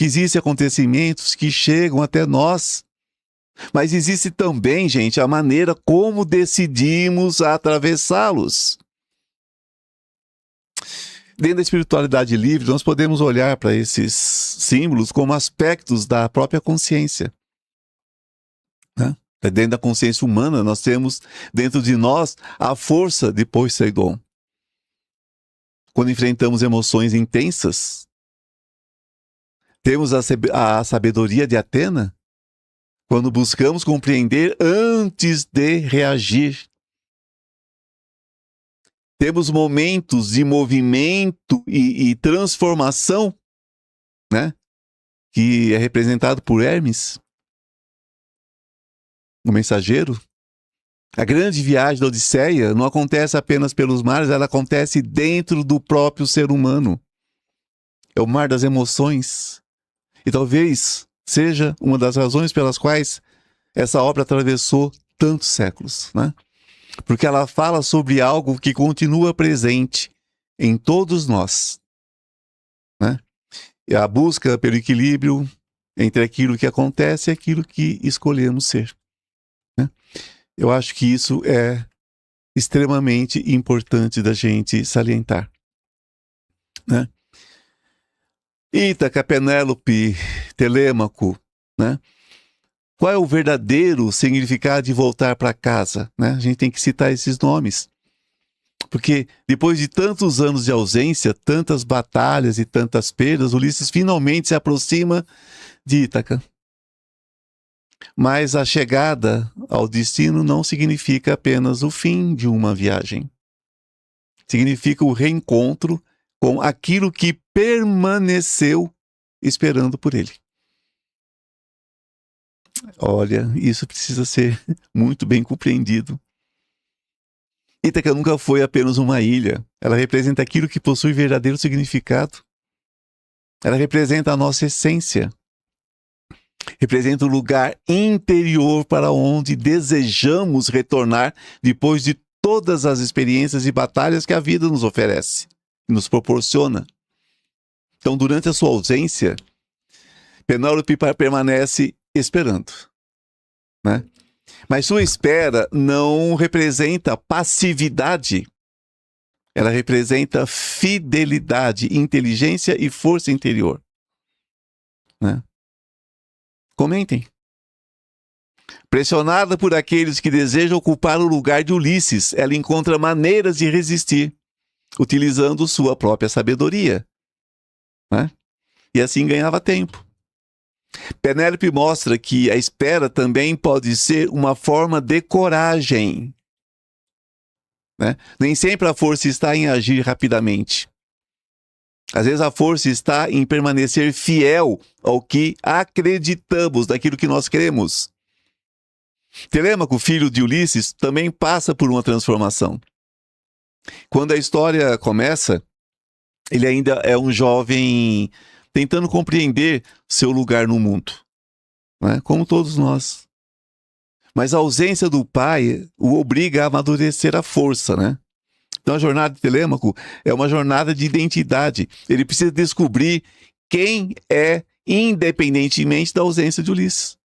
que existem acontecimentos que chegam até nós, mas existe também, gente, a maneira como decidimos atravessá-los. Dentro da espiritualidade livre, nós podemos olhar para esses símbolos como aspectos da própria consciência, né? Dentro da consciência humana, nós temos dentro de nós a força de Poseidon. Quando enfrentamos emoções intensas, temos a sabedoria de Atena, quando buscamos compreender antes de reagir. Temos momentos de movimento e transformação, né? Que é representado por Hermes, o mensageiro. A grande viagem da Odisseia não acontece apenas pelos mares, ela acontece dentro do próprio ser humano. É o mar das emoções. E talvez seja uma das razões pelas quais essa obra atravessou tantos séculos, né? Porque ela fala sobre algo que continua presente em todos nós, né? É a busca pelo equilíbrio entre aquilo que acontece e aquilo que escolhemos ser, né? Eu acho que isso é extremamente importante da gente salientar, né? Ítaca, Penélope, Telêmaco, né? Qual é o verdadeiro significado de voltar para casa, né? A gente tem que citar esses nomes. Porque depois de tantos anos de ausência, tantas batalhas e tantas perdas, Ulisses finalmente se aproxima de Ítaca. Mas a chegada ao destino não significa apenas o fim de uma viagem. Significa o reencontro com aquilo que permaneceu esperando por ele. Olha, isso precisa ser muito bem compreendido. Ítaca nunca foi apenas uma ilha. Ela representa aquilo que possui verdadeiro significado. Ela representa a nossa essência. Representa o lugar interior para onde desejamos retornar depois de todas as experiências e batalhas que a vida nos oferece e nos proporciona. Então, durante a sua ausência, Penélope permanece esperando, né? Mas sua espera não representa passividade. Ela representa fidelidade, inteligência e força interior, né? Comentem. Pressionada por aqueles que desejam ocupar o lugar de Ulisses, ela encontra maneiras de resistir, utilizando sua própria sabedoria, né? E assim ganhava tempo. Penélope mostra que a espera também pode ser uma forma de coragem, né? Nem sempre a força está em agir rapidamente. Às vezes a força está em permanecer fiel ao que acreditamos, daquilo que nós cremos. Telêmaco, filho de Ulisses, também passa por uma transformação. Quando a história começa, ele ainda é um jovem tentando compreender seu lugar no mundo, né? Como todos nós. Mas a ausência do pai o obriga a amadurecer a força, né? Então a jornada de Telêmaco é uma jornada de identidade. Ele precisa descobrir quem é, independentemente da ausência de Ulisses.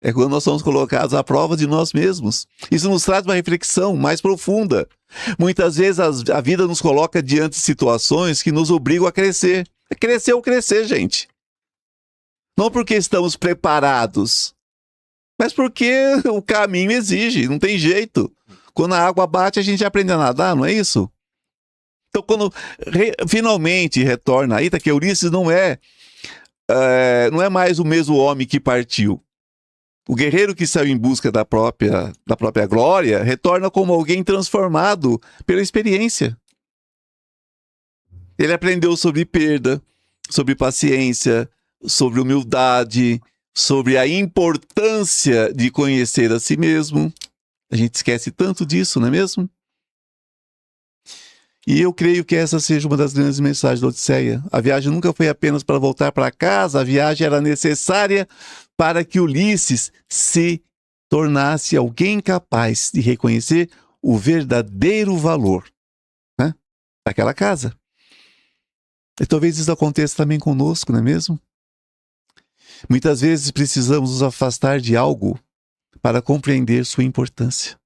É quando nós somos colocados à prova de nós mesmos. Isso nos traz uma reflexão mais profunda. Muitas vezes a vida nos coloca diante de situações que nos obrigam a crescer. É crescer ou crescer, gente. Não porque estamos preparados, mas porque o caminho exige, não tem jeito. Quando a água bate, a gente aprende a nadar, não é isso? Então, quando finalmente retorna a Ítaca, Ulisses não é mais o mesmo homem que partiu. O guerreiro que saiu em busca da própria glória retorna como alguém transformado pela experiência. Ele aprendeu sobre perda, sobre paciência, sobre humildade, sobre a importância de conhecer a si mesmo. A gente esquece tanto disso, não é mesmo? E eu creio que essa seja uma das grandes mensagens da Odisseia. A viagem nunca foi apenas para voltar para casa, a viagem era necessária para que Ulisses se tornasse alguém capaz de reconhecer o verdadeiro valor, né, daquela casa. E talvez isso aconteça também conosco, não é mesmo? Muitas vezes precisamos nos afastar de algo para compreender sua importância.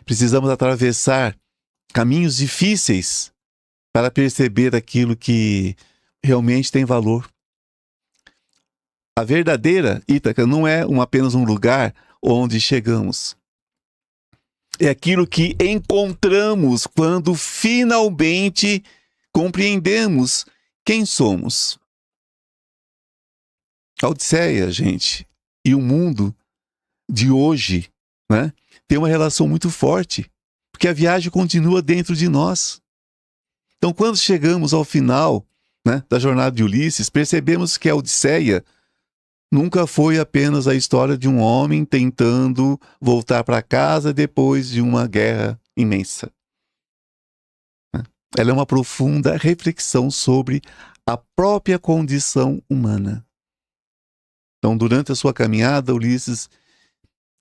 Precisamos atravessar caminhos difíceis para perceber aquilo que realmente tem valor. A verdadeira Ítaca não é apenas um lugar onde chegamos. É aquilo que encontramos quando finalmente compreendemos quem somos. A Odisseia, gente, e o mundo de hoje, né, tem uma relação muito forte, porque a viagem continua dentro de nós. Então, quando chegamos ao final, né, da jornada de Ulisses, percebemos que a Odisseia nunca foi apenas a história de um homem tentando voltar para casa depois de uma guerra imensa. Ela é uma profunda reflexão sobre a própria condição humana. Então, durante a sua caminhada, Ulisses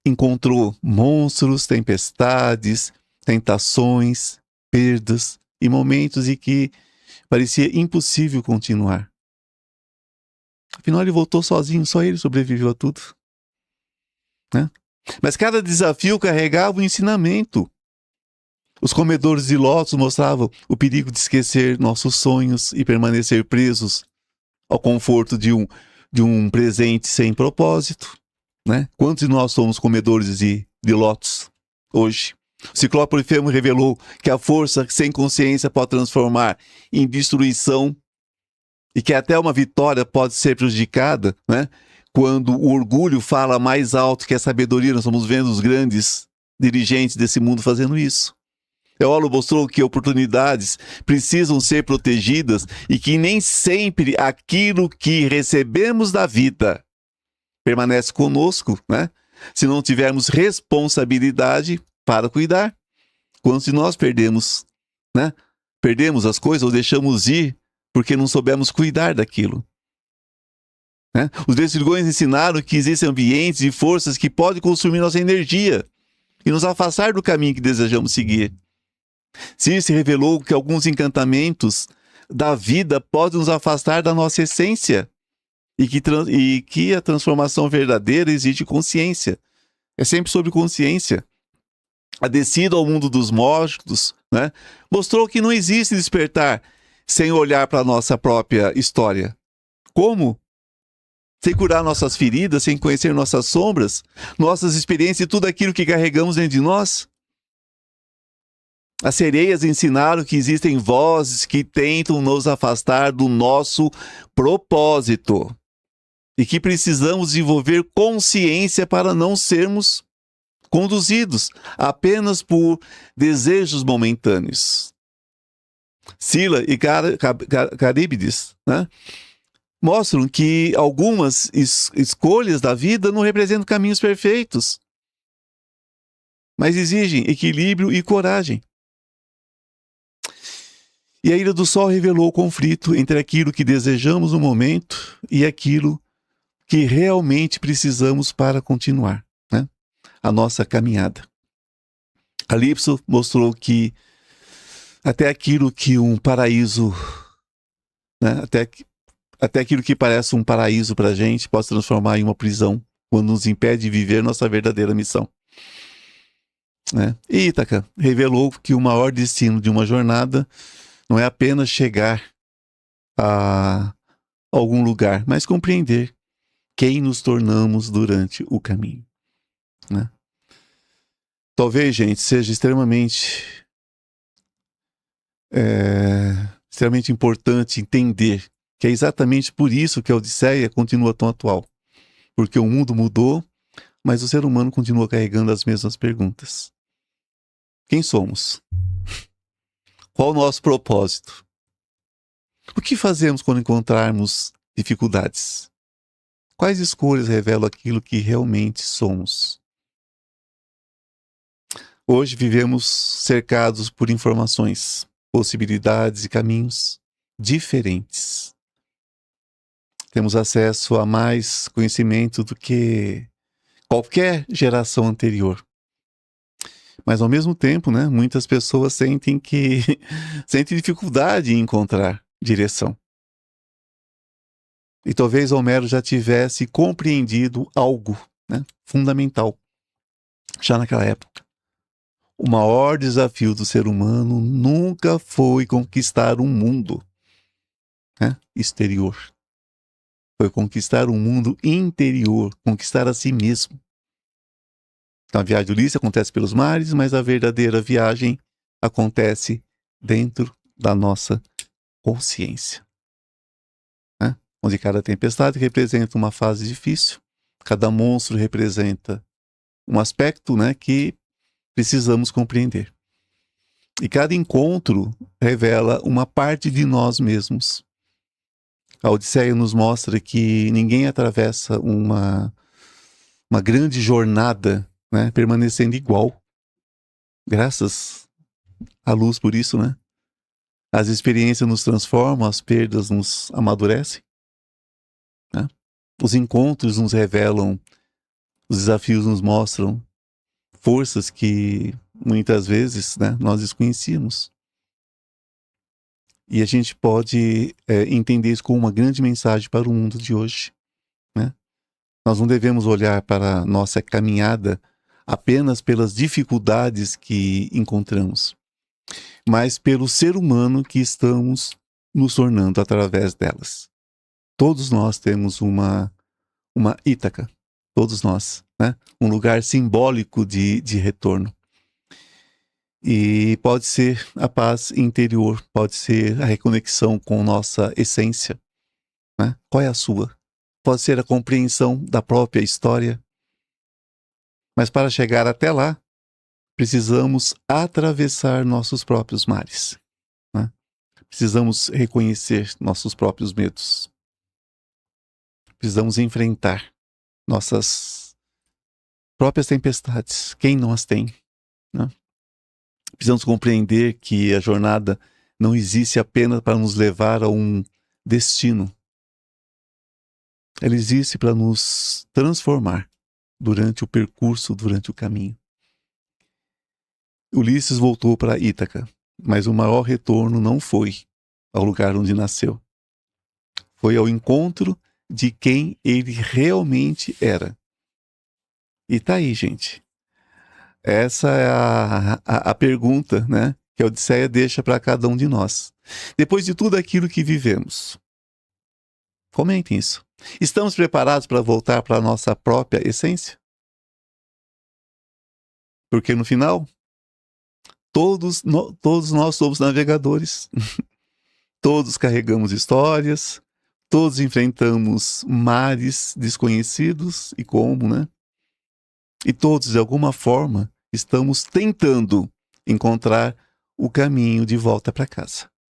encontrou monstros, tempestades, tentações, perdas e momentos em que parecia impossível continuar. Afinal, ele voltou sozinho, só ele sobreviveu a tudo. Né? Mas cada desafio carregava um ensinamento. Os comedores de lótus mostravam o perigo de esquecer nossos sonhos e permanecer presos ao conforto de um presente sem propósito. Né? Quantos de nós somos comedores de lótus hoje? O Ciclope Polifemo revelou que a força sem consciência pode transformar em destruição e que até uma vitória pode ser prejudicada, né? Quando o orgulho fala mais alto que a sabedoria. Nós estamos vendo os grandes dirigentes desse mundo fazendo isso. Eolo mostrou que oportunidades precisam ser protegidas e que nem sempre aquilo que recebemos da vida permanece conosco, né? Se não tivermos responsabilidade para cuidar. Quando se nós perdemos, né? Perdemos as coisas ou deixamos ir porque não soubemos cuidar daquilo. Né? Os Vestigões ensinaram que existem ambientes e forças que podem consumir nossa energia e nos afastar do caminho que desejamos seguir. Circe revelou que alguns encantamentos da vida podem nos afastar da nossa essência e que a transformação verdadeira exige consciência. É sempre sobre consciência. A descida ao mundo dos mortos, né, mostrou que não existe despertar sem olhar para a nossa própria história. Como? Sem curar nossas feridas, sem conhecer nossas sombras, nossas experiências e tudo aquilo que carregamos dentro de nós. As sereias ensinaram que existem vozes que tentam nos afastar do nosso propósito e que precisamos desenvolver consciência para não sermos conduzidos apenas por desejos momentâneos. Sila e Caríbides, né, mostram que algumas escolhas da vida não representam caminhos perfeitos, mas exigem equilíbrio e coragem. E a Ilha do Sol revelou o conflito entre aquilo que desejamos no momento e aquilo que realmente precisamos para continuar, né, a nossa caminhada. Calypso mostrou que até aquilo que um paraíso, né, até aquilo que parece um paraíso para a gente pode se transformar em uma prisão quando nos impede de viver nossa verdadeira missão. Né? E Ítaca revelou que o maior destino de uma jornada não é apenas chegar a algum lugar, mas compreender quem nos tornamos durante o caminho. Né? Talvez, gente, seja extremamente importante entender que é exatamente por isso que a Odisseia continua tão atual. Porque o mundo mudou, mas o ser humano continua carregando as mesmas perguntas. Quem somos? Qual o nosso propósito? O que fazemos quando encontrarmos dificuldades? Quais escolhas revelam aquilo que realmente somos? Hoje vivemos cercados por informações, possibilidades e caminhos diferentes. Temos acesso a mais conhecimento do que qualquer geração anterior. Mas ao mesmo tempo, né, muitas pessoas sentem dificuldade em encontrar direção. E talvez Homero já tivesse compreendido algo, né, fundamental, já naquela época. O maior desafio do ser humano nunca foi conquistar um mundo, né, exterior. Foi conquistar um mundo interior, conquistar a si mesmo. Então, a viagem do Ulisses acontece pelos mares, mas a verdadeira viagem acontece dentro da nossa consciência, né? Onde cada tempestade representa uma fase difícil, cada monstro representa um aspecto, né, que precisamos compreender. E cada encontro revela uma parte de nós mesmos. A Odisseia nos mostra que ninguém atravessa uma grande jornada, né, permanecendo igual. Graças à luz por isso, né? As experiências nos transformam, as perdas nos amadurecem, né? Os encontros nos revelam, os desafios nos mostram forças que muitas vezes, né, nós desconhecíamos. E a gente pode entender isso como uma grande mensagem para o mundo de hoje, né? Nós não devemos olhar para a nossa caminhada apenas pelas dificuldades que encontramos, mas pelo ser humano que estamos nos tornando através delas. Todos nós temos uma Ítaca, todos nós, né? Um lugar simbólico de retorno. E pode ser a paz interior, pode ser a reconexão com nossa essência, né? Qual é a sua? Pode ser a compreensão da própria história. Mas para chegar até lá, precisamos atravessar nossos próprios mares, né? Precisamos reconhecer nossos próprios medos. Precisamos enfrentar nossas próprias tempestades. Quem não as tem, né? Precisamos compreender que a jornada não existe apenas para nos levar a um destino. Ela existe para nos transformar durante o percurso, durante o caminho. Ulisses voltou para Ítaca, mas o maior retorno não foi ao lugar onde nasceu. Foi ao encontro de quem ele realmente era. E tá aí, gente. Essa é a pergunta, né, que a Odisseia deixa para cada um de nós. Depois de tudo aquilo que vivemos, comentem isso. Estamos preparados para voltar para a nossa própria essência? Porque no final, todos nós somos navegadores. Todos carregamos histórias, todos enfrentamos mares desconhecidos, e como, né? E todos, de alguma forma, estamos tentando encontrar o caminho de volta para casa.